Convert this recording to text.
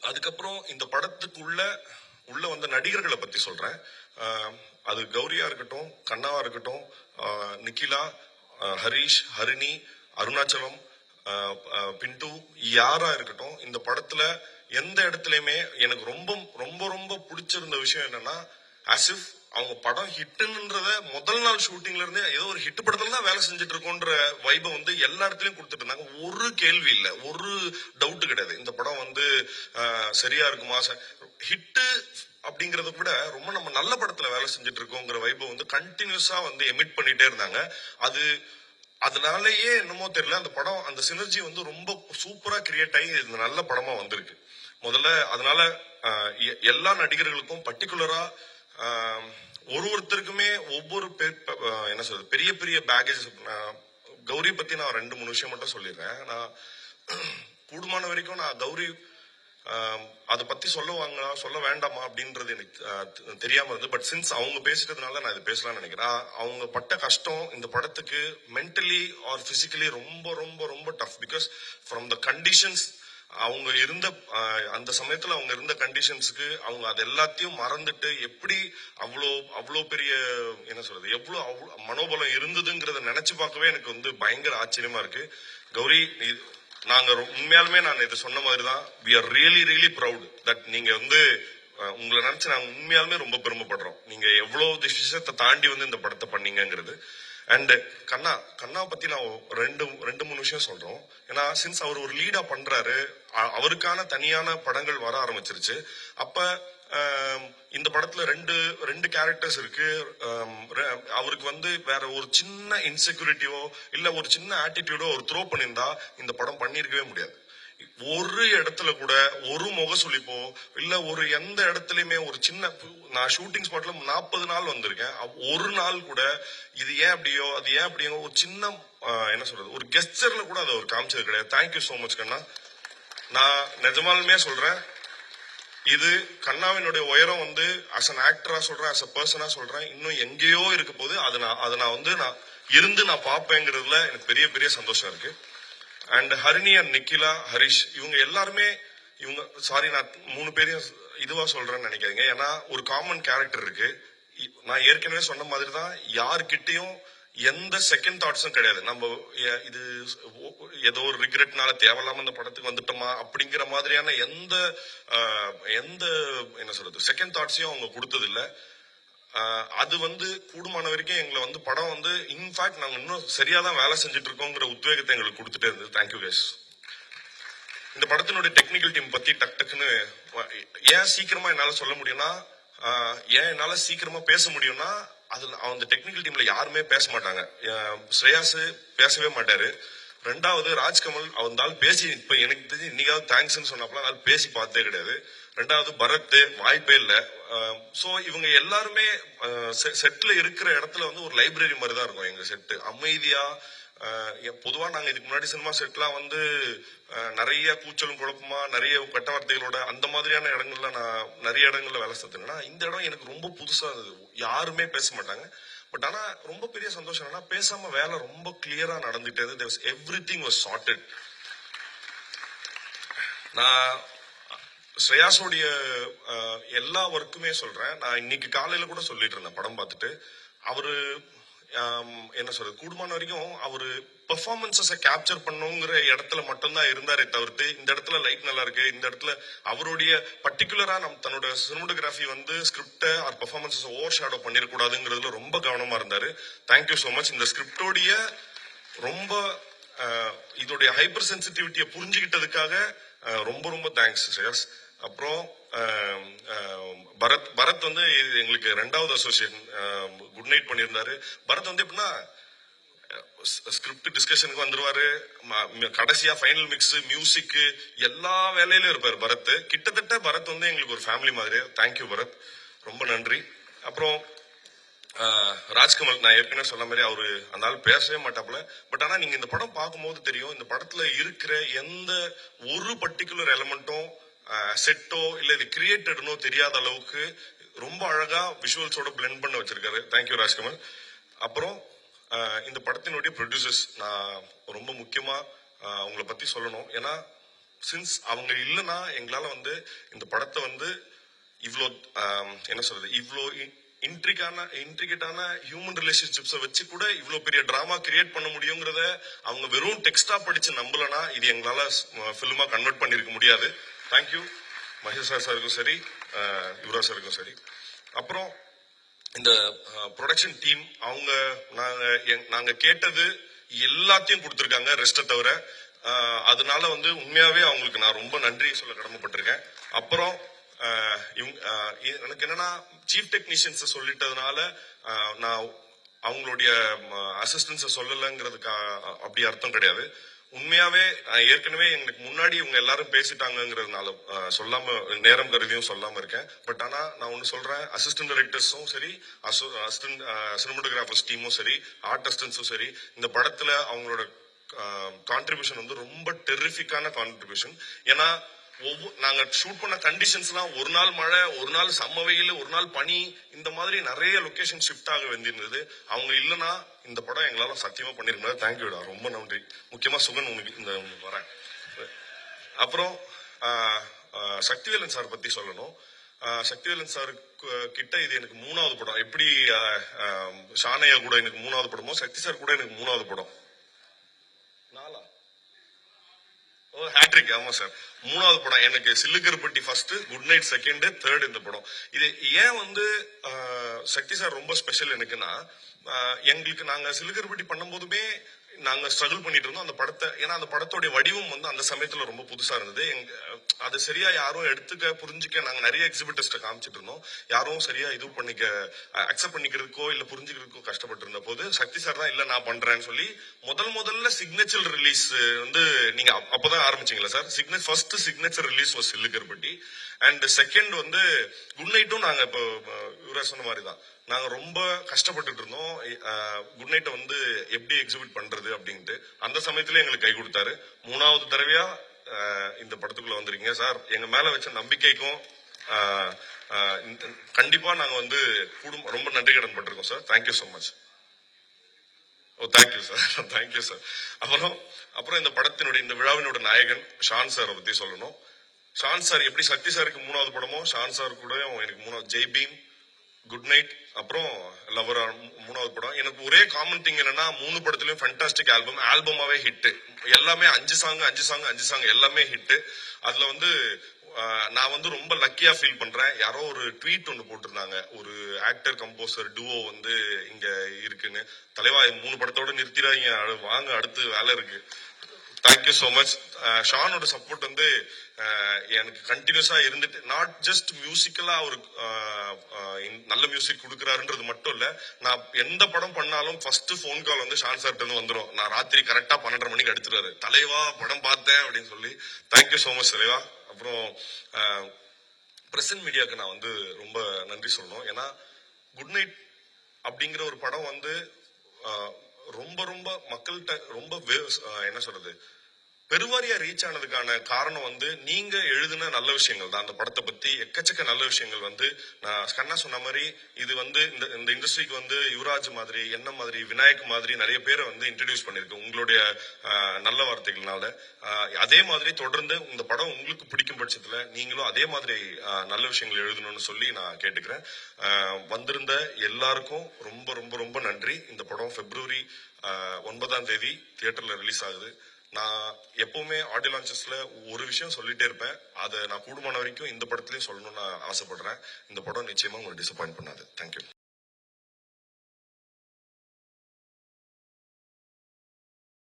அதுக்கப்புறம் இந்த படத்துக்குள்ள வந்த நடிகர்களை பத்தி சொல்றேன். அது கௌரியா இருக்கட்டும், கண்ணாவா இருக்கட்டும், நிக்கிலா, ஹரிஷ், ஹரிணி, அருணாச்சலம், பின்டு, யாரா இருக்கட்டும், இந்த படத்துல எந்த இடத்துலயுமே எனக்கு ரொம்ப ரொம்ப ரொம்ப பிடிச்சிருந்த விஷயம் என்னன்னா, ஆசிஃப் அவங்க படம் ஹிட்டுன்றத முதல் நாள் ஷூட்டிங்ல இருந்து ஏதோ ஒரு ஹிட் படத்துல தான் வேலை செஞ்சுட்டு இருக்கோன்ற வைபை வந்து எல்லா இடத்துலயும் கொடுத்துட்டு இருந்தாங்க. ஒரு கேள்வி இல்லை, ஒரு டவுட் கிடையாது. இந்த படம் வந்து சரியா இருக்குமா, ஹிட்டு அப்படிங்கறத விட ரொம்ப நம்ம நல்ல படத்துல வேலை செஞ்சுட்டு இருக்கோங்கிற வைபை வந்து கண்டினியூஸா வந்து எமிட் பண்ணிட்டே இருந்தாங்க. அதனாலயே என்னமோ தெரியல, அந்த படம் அந்த சினர்ஜி வந்து ரொம்ப சூப்பரா கிரியேட் ஆகி இந்த நல்ல படமா வந்திருக்கு. முதல்ல அதனால எல்லா நடிகர்களுக்கும் பர்டிகுலரா ஒருத்தருக்குமே ஒவ்வொரு என்ன சொல்றது பெரிய பெரிய பேகேஜ். கௌரி பத்தி நான் 2-3 விஷயம் மட்டும் சொல்லிடுறேன். நான் கூடுமான வரைக்கும் நான் கௌரி அதை பத்தி சொல்ல வேண்டாமா அப்படின்றது எனக்கு தெரியாம இருந்து. பட் சின்ஸ் அவங்க பேசிட்டதுனால நான் இது பேசலாம்னு நினைக்கிறேன். அவங்க பட்ட கஷ்டம் இந்த படத்துக்கு மென்டலி ஆர் பிசிக்கலி ரொம்ப ரொம்ப ரொம்ப tough. Because from the conditions அவங்க இருந்த அந்த சமயத்துல அவங்க இருந்த கண்டிஷன்ஸ்க்கு அவங்க அது எல்லாத்தையும் மறந்துட்டு எப்படி அவ்வளோ பெரிய என்ன சொல்றது எவ்வளவு மனோபலம் இருந்ததுங்கிறத நினைச்சு பார்க்கவே எனக்கு வந்து பயங்கர ஆச்சரியமா இருக்கு. கௌரி, நாங்க உண்மையாலுமே நான் இது சொன்ன மாதிரிதான், we are really really proud that நீங்க வந்து உங்களை நினைச்சு நாங்க உண்மையாலுமே ரொம்ப பெருமைப்படுறோம். நீங்க எவ்வளவு விஷயத்தை தாண்டி வந்து இந்த படத்தை பண்ணீங்கிறது. அண்ட் கண்ணாவை பத்தி நான் ரெண்டு மூணு விஷயம் சொல்றோம். ஏன்னா சின்ஸ் அவர் ஒரு லீடா பண்றாரு, அவருக்கான தனியான படங்கள் வர ஆரம்பிச்சிருச்சு. அப்ப இந்த படத்துல ரெண்டு கேரக்டர்ஸ் இருக்கு. அவருக்கு வந்து வேற ஒரு சின்ன இன்செக்யூரிட்டியோ இல்ல ஒரு சின்ன ஆட்டிடியூடோ ஒரு த்ரோ பண்ணியிருந்தா இந்த படம் பண்ணிருக்கவே முடியாது. ஒரு இடத்துல கூட ஒரு முகசுளிப்போ இல்ல ஒரு எந்த இடத்துலயுமே ஒரு சின்ன, நான் ஷூட்டிங் ஸ்பாட்ல 40 நாள் வந்திருக்கேன், ஒரு நாள் கூட இது ஏன் அப்படியோ அது ஏன் அப்படியோ ஒரு சின்ன என்ன சொல்றது ஒரு கெஸ்டர்ல கூட அதை அவர் காமிச்சது கிடையாது. தேங்க்யூ சோ மச் கண்ணா. நான் நிஜமாலுமே சொல்றேன், இது கண்ணாவினுடைய உயரம் வந்து அஸ் அன் ஆக்டரா சொல்றேன், அஸ் அ பர்சனா சொல்றேன், இன்னும் எங்கேயோ இருக்க போது. அதை நான் வந்து நான் பார்ப்பேங்கிறதுல எனக்கு பெரிய பெரிய சந்தோஷம் இருக்கு. அண்ட் ஹரிணி அண்ட் நிக்கிலா, ஹரிஷ், இவங்க எல்லாருமே சாரி நான் 3 பேரையும் இதுவா சொல்றேன்னு நினைக்காதீங்க. ஏன்னா ஒரு காமன் கேரக்டர் இருக்கு. நான் ஏற்கனவே சொன்ன மாதிரி தான், யாருக்கிட்டையும் எந்த செகண்ட் தாட்ஸும் கிடையாது. நம்ம இது ஏதோ ஒரு ரிக்ரெட்னால தேவையில்லாம இந்த படத்துக்கு வந்துட்டோமா அப்படிங்கிற மாதிரியான எந்த என்ன சொல்றது செகண்ட் தாட்ஸையும் அவங்க கொடுத்தது இல்ல. அது வந்து கூடுமான வரைக்கும் எங்களை வந்து படம் வந்து இன்ஃபேக்ட் நாங்க இன்னும் சரியாதான் வேலை செஞ்சுட்டு இருக்கோங்கிற உத்வேகத்தை எங்களுக்கு கொடுத்துட்டே இருந்தது. Thank you guys. இந்த படத்தினுடைய டெக்னிக்கல் டீம் பத்தி டக்குன்னு ஏன் சீக்கிரமா என்னால சொல்ல முடியும்னா, ஏன் என்னால சீக்கிரமா பேச முடியும்னா, அது அந்த டெக்னிக்கல் டீம்ல யாருமே பேச மாட்டாங்க. ஸ்ரேயாஸ் பேசவே மாட்டாரு. ரெண்டாவது ராஜ்கமல் அவந்தால் பேசி இப்ப எனக்கு தெரிஞ்சு இன்னைக்காவது தேங்க்ஸ்ன்னு சொன்னாப்ல, அதனால பேசி பார்த்தே கிடையாது. ரெண்டாவது பரத் வாய்ப்பே இல்லை. சோ இவங்க எல்லாருமே செட்ல இருக்கிற இடத்துல வந்து ஒரு லைப்ரரி மாதிரி தான் இருக்கும் எங்க செட்டு. அமைதியா, பொதுவா நாங்க இதுக்கு முன்னாடி சினிமா செட்லாம் வந்து நிறைய கூச்சலும் குழப்பமா நிறைய கெட்ட வார்த்தைகளோட அந்த மாதிரியான இடங்கள்ல நான் நிறைய இடங்கள்ல வேலை செஞ்சேன்னா, இந்த இடம் எனக்கு ரொம்ப புதுசா இருந்தது. யாருமே பேச மாட்டாங்க. பட் ஆனா ரொம்ப பெரிய சந்தோஷம் என்னன்னா, பேசாம வேலை ரொம்ப கிளியரா நடந்துட்டது. Everything was chartered. நான் ஸ்ரேயாஸோடைய எல்லா ஒர்க்குமே சொல்றேன். நான் இன்னைக்கு காலையில கூட சொல்லிட்டு இருந்தேன் படம் பார்த்துட்டு. அவரு என்ன சொல்றது கூடுமான வரைக்கும் அவரு பெர்ஃபார்மன்ஸை கேப்சர் பண்ணுங்கிற இடத்துல மட்டும்தான் இருந்தாரே தவிர்த்து, இந்த இடத்துல லைட் நல்லா இருக்கு, இந்த இடத்துல அவருடைய பர்டிகுலரா தன்னோட சினிமோட்டோகிராஃபி வந்து ஸ்கிரிப்ட ஆர் பெர்ஃபார்மன்ஸஸ் ஓவர் ஷேடோ பண்ணிடக்கூடாதுங்கிறதுல ரொம்ப கவனமா இருந்தாரு. Thank you so much. இந்த ஸ்கிரிப்டோடைய ரொம்ப இதோடைய ஹைப்பர் சென்சிட்டிவிட்டியை புரிஞ்சுக்கிட்டதுக்காக ரொம்ப ரொம்ப தேங்க்ஸ் ஸ்ரேயாஸ். அப்புறம் பரத் வந்து எங்களுக்கு 2வது அசோசியேஷன் குட் நைட் பண்ணியிருந்தாரு. பரத் வந்து எப்படின்னா ஸ்கிரிப்ட் டிஸ்கஷனுக்கு வந்துருவாரு, கடைசியா ஃபைனல் மிக்ஸ் மியூசிக் எல்லா வேலையிலும் இருப்பாரு பரத். கிட்டத்தட்ட பரத் வந்து எங்களுக்கு ஒரு ஃபேமிலி மாதிரி. தேங்க்யூ பரத், ரொம்ப நன்றி. அப்புறம் ராஜ்கமல், நான் ஏற்கனவே சொன்ன மாதிரி அவரு அந்த ஆள் பேசவே மாட்டாப்புல. பட் ஆனா நீங்க இந்த படம் பார்க்கும்போது தெரியும், இந்த படத்துல இருக்கிற எந்த ஒரு பர்டிகுலர் எலமெண்ட்டும் செட்டோ இல்ல இது கிரியேட்டட்னோ தெரியாத அளவுக்கு ரொம்ப அழகா விஷுவல்ஸோட பிளெண்ட் பண்ண வச்சிருக்காரு. தேங்க்யூ ராஜ்கமல். அப்புறம் இந்த படத்தினுடைய ப்ரொடியூசர்ஸ், நான் ரொம்ப முக்கியமா உங்களை பத்தி சொல்லணும். ஏன்னா சின்ஸ் அவங்க இல்லைன்னா எங்களால வந்து இந்த படத்தை வந்து இவ்வளோ என்ன சொல்றது இவ்வளோ இன்ட்ரிகேட்டான ஹியூமன் ரிலேஷன்ஷிப்ஸை வச்சு கூட இவ்வளோ பெரிய டிராமா கிரியேட் பண்ண முடியுங்கிறத அவங்க வெறும் டெக்ஸ்டா படிச்சு நம்பலனா இது எங்களால ஃபிலிமா கன்வெர்ட் பண்ணிருக்க முடியாது. தேங்க்யூ மகேஷ் சாருக்கும் சரி, யுவராஜ் சாருக்கும் சரி. அப்புறம் இந்த ப்ரொடக்ஷன் டீம் அவங்க நாங்க கேட்டது எல்லாத்தையும் கொடுத்துருக்காங்க ரெஸ்ட்டை தவிர. அதனால வந்து உண்மையாவே அவங்களுக்கு நான் ரொம்ப நன்றி சொல்ல கடமைப்பட்டிருக்கேன். அப்புறம் எனக்கு என்னன்னா சீஃப் டெக்னீஷியன்ஸ் சொல்லிட்டதுனால நான் அவங்களுடைய அசிஸ்டன்ஸை சொல்லலைங்கிறதுக்கு அப்படி அர்த்தம் கிடையாது. உண்மையாவே ஏற்கனவே எங்களுக்கு முன்னாடி இவங்க எல்லாரும் பேசிட்டாங்கிறதுனால சொல்லாம நேரம் கருதியும் சொல்லாம இருக்கேன். பட் ஆனா நான் ஒண்ணு சொல்றேன், அசிஸ்டன்ட் டைரக்டர்ஸும் சரி, அசிஸ்டன்ட் சினிமாட்டோகிராஃபர்ஸ் டீமும் சரி, ஆர்டிஸ்டன்ஸும் சரி, இந்த படத்துல அவங்களோட கான்ட்ரிபியூஷன் வந்து ரொம்ப டெரிஃபிக்கான கான்ட்ரிபியூஷன். ஏன்னா நாங்க ஷூட் பண்ண கண்டிஷன்ஸ் எல்லாம் ஒரு நாள் மழை, ஒரு நாள் சம்ம வெயில், ஒரு நாள் பனி, இந்த மாதிரி நிறைய லொகேஷன் ஷிஃப்ட் ஆக வேண்டியிருந்தது. அவங்க இல்லைன்னா இந்த படம் எங்களால சத்தியமா பண்ணிருக்க முடியாது. தேங்க்யூடா, ரொம்ப நன்றி. முக்கியமா சுகன் உனக்கு இந்த வரேன். அப்புறம் சக்திவேலன் சார் பத்தி சொல்லணும். சக்திவேலன் சார் கிட்ட இது எனக்கு 3வது படம். எப்படி ஷானையா கூட எனக்கு 3வது படமோ, சக்தி சார் கூட எனக்கு 3வது படம். ஹேட்ரிக். ஆமா சார், 3வது படம் எனக்கு. Sillukaruppatti first, good night second, third இந்த படம். இது ஏன் வந்து சக்தி சார் ரொம்ப ஸ்பெஷல் எனக்குன்னா, எங்களுக்கு நாங்க சில்லுக்கருப்பட்டி பண்ணும் போதுமே நாங்க ஸ்ட்ரகிள் பண்ணிட்டு இருந்தோம் அந்த படத்தை. ஏன்னா அந்த படத்தோட வடிவம் வந்து அந்த சமயத்துல ரொம்ப புதுசா இருந்தது. அது சரியா யாரும் எடுத்துக்க புரிஞ்சுக்க நாங்க நிறைய எக்ஸிபிட்டர்ஸ்ட காமிச்சிட்டு இருந்தோம். யாரும் சரியா இது பண்ணிக்க அக்செப்ட் பண்ணிக்கிறதுக்கோ இல்ல புரிஞ்சுக்கிறதுக்கோ கஷ்டப்பட்டு இருந்த போது சக்தி சார் தான் இல்ல நான் பண்றேன்னு சொல்லி முதல்ல சிக்னேச்சர் ரிலீஸ் வந்து நீங்க அப்பதான் ஆரம்பிச்சீங்களா sir? First signature release was Sillukaruppatti. And second வந்து குட் நைட்டும் நாங்க இப்போ இவர சொன்ன மாதிரி தான் நாங்க ரொம்ப கஷ்டப்பட்டுட்டு இருந்தோம். குட் நைட்டை வந்து எப்படி எக்ஸிபிட் பண்றது அப்படின்ட்டு. அந்த சமயத்துல எங்களுக்கு கை கொடுத்தாரு. 3வது தடவையா இந்த படத்துக்குள்ள வந்திருக்கீங்க சார். எங்க மேல வச்ச நம்பிக்கைக்கும் கண்டிப்பா நாங்க வந்து ரொம்ப நன்றி கடன் பட்டிருக்கோம் sir. Thank you so much. Oh thank you sir, thank you sir. அப்புறம் இந்த படத்தினுடைய இந்த விழாவினோட நாயகன் ஷான் சாரை பத்தி சொல்லணும். ஷான் சார் எப்படி சக்தி சாருக்கு 3வது படமோ, ஷான் சார் கூட எனக்கு 3வது ஜெய் பீம், குட் நைட், அப்புறம் லவர் 3வது படம். எனக்கு ஒரே காமன் திங் என்னன்னா 3 படத்துலயும் ஃபேண்டாஸ்டிக் ஆல்பமாவே ஹிட். எல்லாமே 5 சாங் எல்லாமே ஹிட். அதுல வந்து நான் வந்து ரொம்ப லக்கியா ஃபீல் பண்றேன். யாரோ ஒரு ட்வீட் ஒன்று போட்டிருந்தாங்க, ஒரு ஆக்டர் கம்போசர் டுவோ வந்து இங்க இருக்குன்னு. தலைவா 3 படத்தோட நிறுத்திடாங்க, வாங்க அடுத்து வேலை இருக்கு. Thank you so much. ஷானோட சப்போர்ட் வந்து எனக்கு கண்டினியூஸா இருந்துட்டு, நாட் ஜஸ்ட் மியூசிக்கலா ஒரு நல்ல மியூசிக் கொடுக்குறாருன்றது மட்டும் இல்ல, நான் எந்த படம் பண்ணாலும் ஃபர்ஸ்ட் போன் கால் வந்து ஷான் சார்ட்ட இருந்து வந்துடும். நான் ராத்திரி கரெக்டா 12:30 மணிக்கு அடிச்சிருவாரு, தலைவா படம் பார்த்தேன் அப்படின்னு சொல்லி. தேங்க்யூ சோ மச் தலைவா. அப்புறம் பிரசன்ட் மீடியாவுக்கு நான் வந்து ரொம்ப நன்றி சொல்லணும். ஏன்னா குட் நைட் அப்படிங்கிற ஒரு படம் வந்து ரொம்ப ரொம்ப மக்கள்கிட்ட ரொம்ப என்ன சொல்றது பெருவாரியா ரீச் ஆனதுக்கான காரணம் வந்து நீங்க எழுதின நல்ல விஷயங்கள் தான். அந்த படத்தை பத்தி எக்கச்சக்க நல்ல விஷயங்கள் வந்து நான் கண்ணா சொன்ன மாதிரி இது வந்து இந்த இண்டஸ்ட்ரிக்கு வந்து யுவராஜ் மாதிரி, என்ன மாதிரி, விநாயக் மாதிரி நிறைய பேரை வந்து இன்ட்ரடியூஸ் பண்ணிருக்கு உங்களுடைய நல்ல வார்த்தைகள்னால. அதே மாதிரி தொடர்ந்து இந்த படம் உங்களுக்கு பிடிக்கும் பட்சத்துல நீங்களும் அதே மாதிரி நல்ல விஷயங்கள் எழுதணும்னு சொல்லி நான் கேட்டுக்கிறேன். வந்திருந்த எல்லாருக்கும் ரொம்ப ரொம்ப ரொம்ப நன்றி. இந்த படம் February 9ஆம் தேதி தியேட்டர்ல ரிலீஸ் ஆகுது. நான் எப்பவுமே ஆடியோ லான்ச்சஸ்ல ஒரு விஷயம் சொல்லிட்டே இருப்பேன். அதை நான் கூடுமான வரைக்கும் இந்த படத்துலயும் சொல்லணும்னு ஆசைப்படுறேன். இந்த படம் நிச்சயமா உங்களுக்கு டிசப்பாயிண்ட் பண்ணாது. தேங்க்யூ.